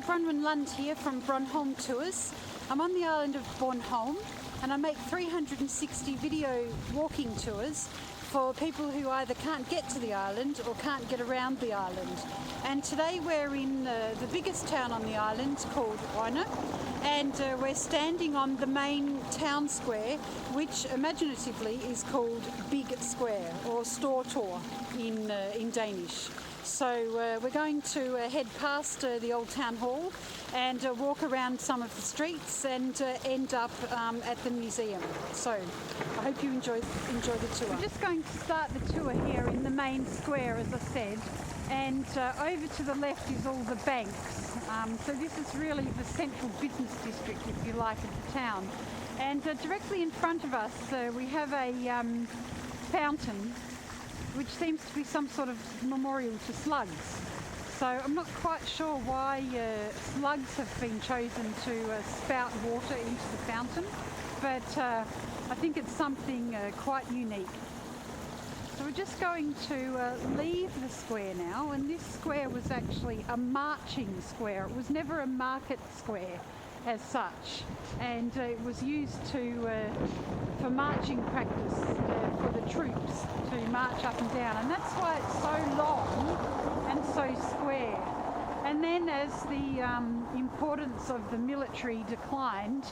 Bronwyn Lund here from BronHolm Tours. I'm on the island of Bornholm and I make 360 video walking tours for people who either can't get to the island or can't get around the island. And today we're in the biggest town on the island called I Rønne, and we're standing on the main town square, which imaginatively is called Big Square or Stortor in Danish. So we're going to head past the old town hall and walk around some of the streets and end up at the museum. So I hope you enjoy the tour. We're just going to start the tour here in the main square, as I said, and over to the left is all the banks. So this is really the central business district, if you like, of the town. And directly in front of us we have a fountain, which seems to be some sort of memorial to slugs. So I'm not quite sure why slugs have been chosen to spout water into the fountain, but I think it's something quite unique. So we're just going to leave the square now, and this square was actually a marching square. It was never a market square as such, and it was used for marching practice for the troops to march up and down, and that's why it's so long and so square. And then as the importance of the military declined,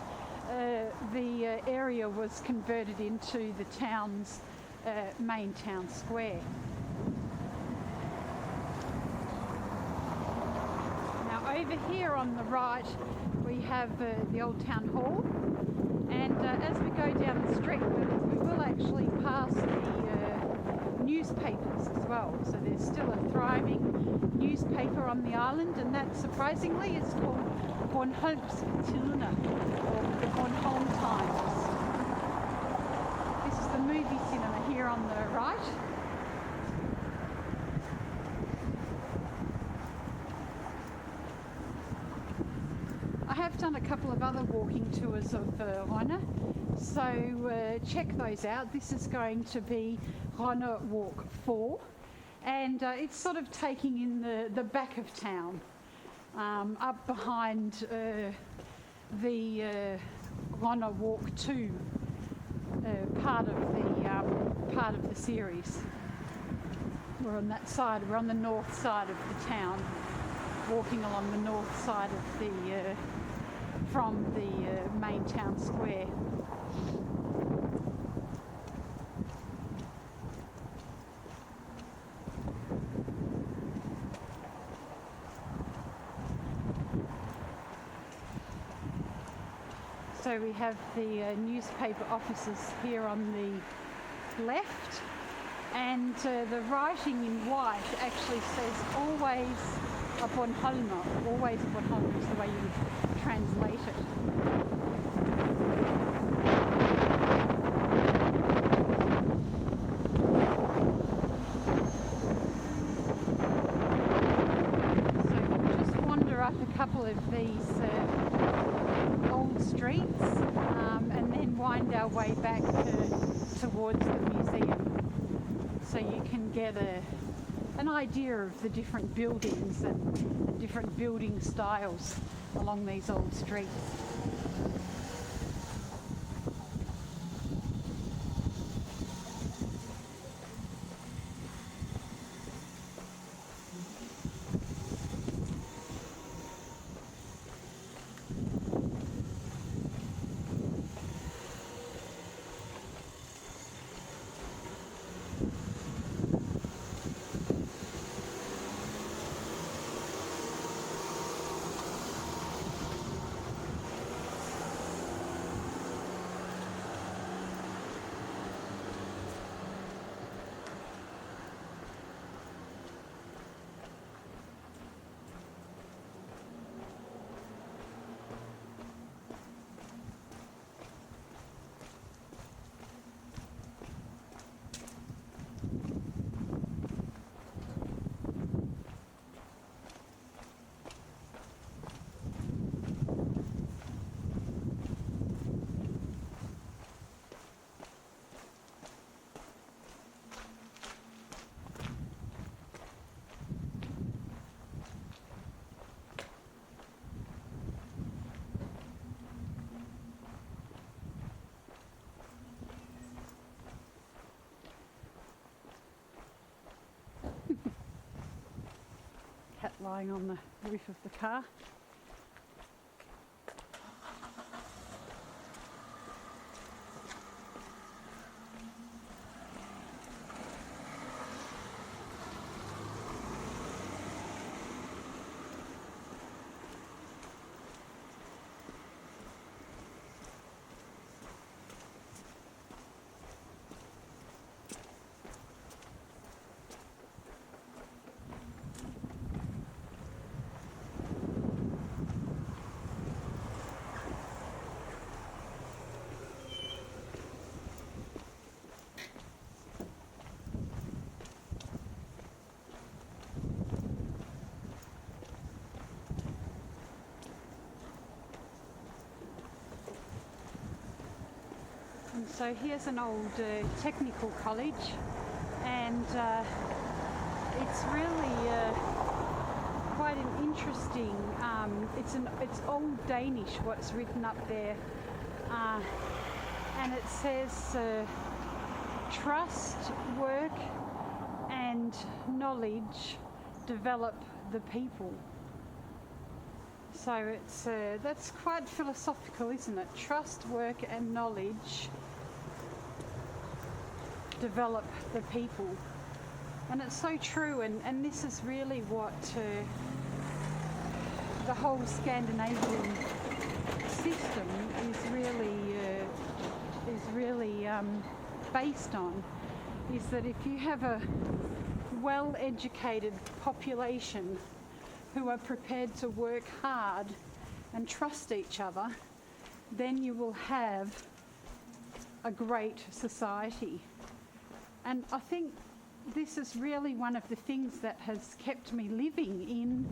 the area was converted into the town's main town square. Now over here on the right we have the old town hall, and as we go down the street we will actually pass the newspapers as well. So there's still a thriving newspaper on the island, and that surprisingly is called Bornholms Tidende, or the Bornholm Times. This is the movie cinema here on the right. I have done a couple of other walking tours of Rønne, so check those out. This is going to be Rønne Walk 4, and it's sort of taking in the back of town, up behind the Rønne Walk 2 part of the series. We're on that side. We're on the north side of the town, walking along the north side of the from the main town square. So we have the newspaper offices here on the left, and the writing in white actually says always a Bornholm. Always a Bornholm is the way you would translate it. So we'll just wander up a couple of these old streets and then wind our way back towards the museum, so you can get an idea of the different buildings and different building styles along these old streets. lying on the roof of the car. And so here's an old technical college, and it's really quite an interesting. It's old Danish what's written up there, and it says trust, work, and knowledge develop the people. So it's that's quite philosophical, isn't it? Trust, work, and knowledge develop the people. And it's so true, and this is really what the whole Scandinavian system is really based on, is that if you have a well-educated population who are prepared to work hard and trust each other, then you will have a great society. And I think this is really one of the things that has kept me living in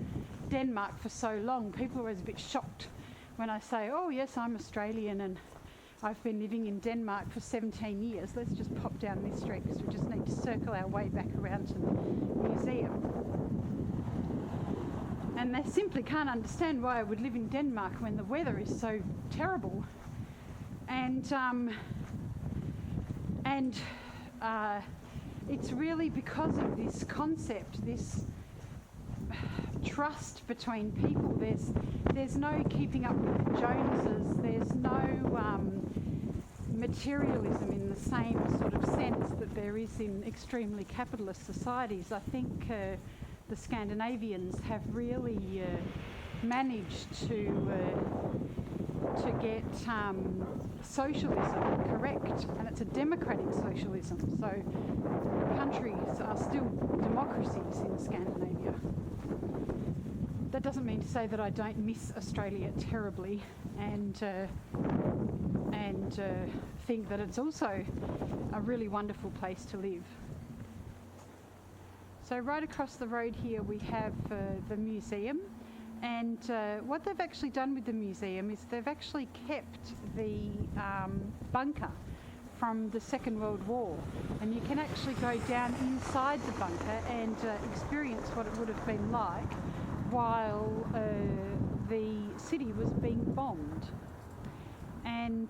Denmark for so long. People are always a bit shocked when I say, oh yes, I'm Australian and I've been living in Denmark for 17 years. Let's just pop down this street because we just need to circle our way back around to the museum. And they simply can't understand why I would live in Denmark when the weather is so terrible. And it's really because of this concept, this trust between people. There's no keeping up with the Joneses. There's no materialism in the same sort of sense that there is in extremely capitalist societies. I think the Scandinavians have really managed to get socialism correct, and it's a democratic socialism. So countries are still democracies in Scandinavia. That doesn't mean to say that I don't miss Australia terribly, and think that it's also a really wonderful place to live. So right across the road here we have the museum, and what they've actually done with the museum is they've actually kept the bunker from the Second World War, and you can actually go down inside the bunker and experience what it would have been like while the city was being bombed. And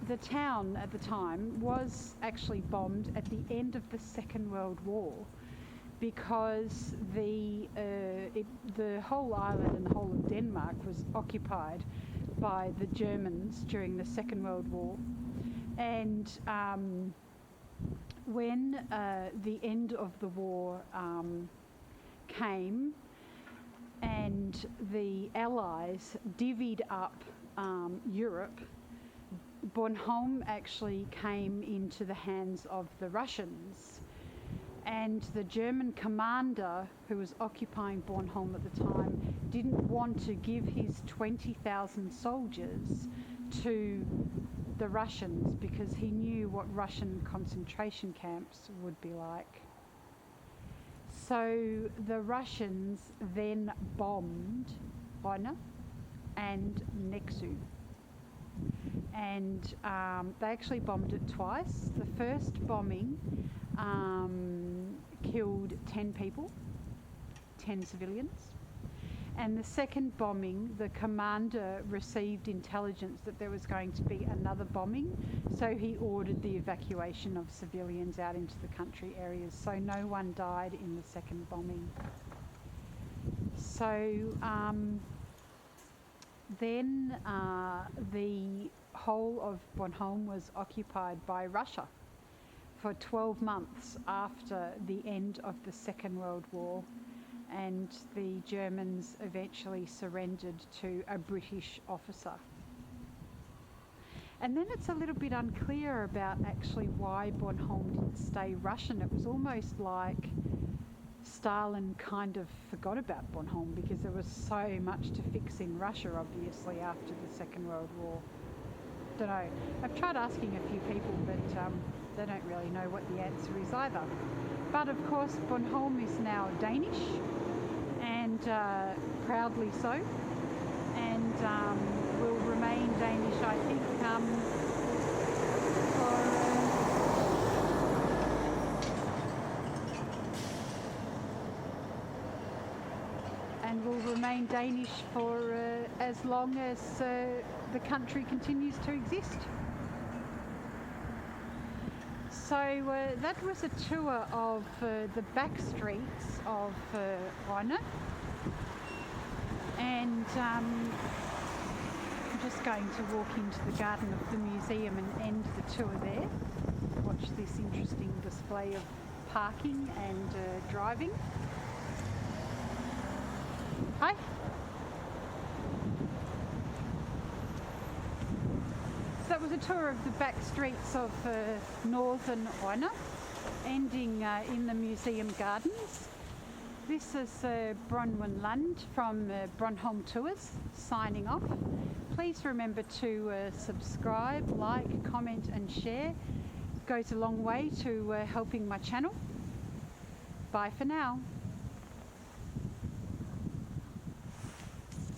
the town at the time was actually bombed at the end of the Second World War, because the whole island and the whole of Denmark was occupied by the Germans during the Second World War. And when the end of the war came and the Allies divvied up Europe, Bornholm actually came into the hands of the Russians. And the German commander who was occupying Bornholm at the time didn't want to give his 20,000 soldiers to the Russians because he knew what Russian concentration camps would be like. So the Russians then bombed I Rønne and Nexø. And they actually bombed it twice. The first bombing killed 10 people, 10 civilians. And the second bombing, the commander received intelligence that there was going to be another bombing, so he ordered the evacuation of civilians out into the country areas, so no one died in the second bombing. So then the whole of Bornholm was occupied by Russia for 12 months after the end of the Second World War, and the Germans eventually surrendered to a British officer. And then it's a little bit unclear about actually why Bornholm didn't stay Russian. It was almost like Stalin kind of forgot about Bornholm because there was so much to fix in Russia, obviously, after the Second World War. Don't know. I've tried asking a few people, but they don't really know what the answer is either. But of course, Bornholm is now Danish, and proudly so, and will remain Danish, I think, and will remain Danish for as long as the country continues to exist. So that was a tour of the back streets of Rønne, and I'm just going to walk into the garden of the museum and end the tour there. Watch this interesting display of parking and driving. Hi. So that was a tour of the back streets of northern Rønne, ending in the museum gardens. This is Bronwyn Lund from BronHolm Tours signing off. Please remember to subscribe, like, comment and share. It goes a long way to helping my channel. Bye for now.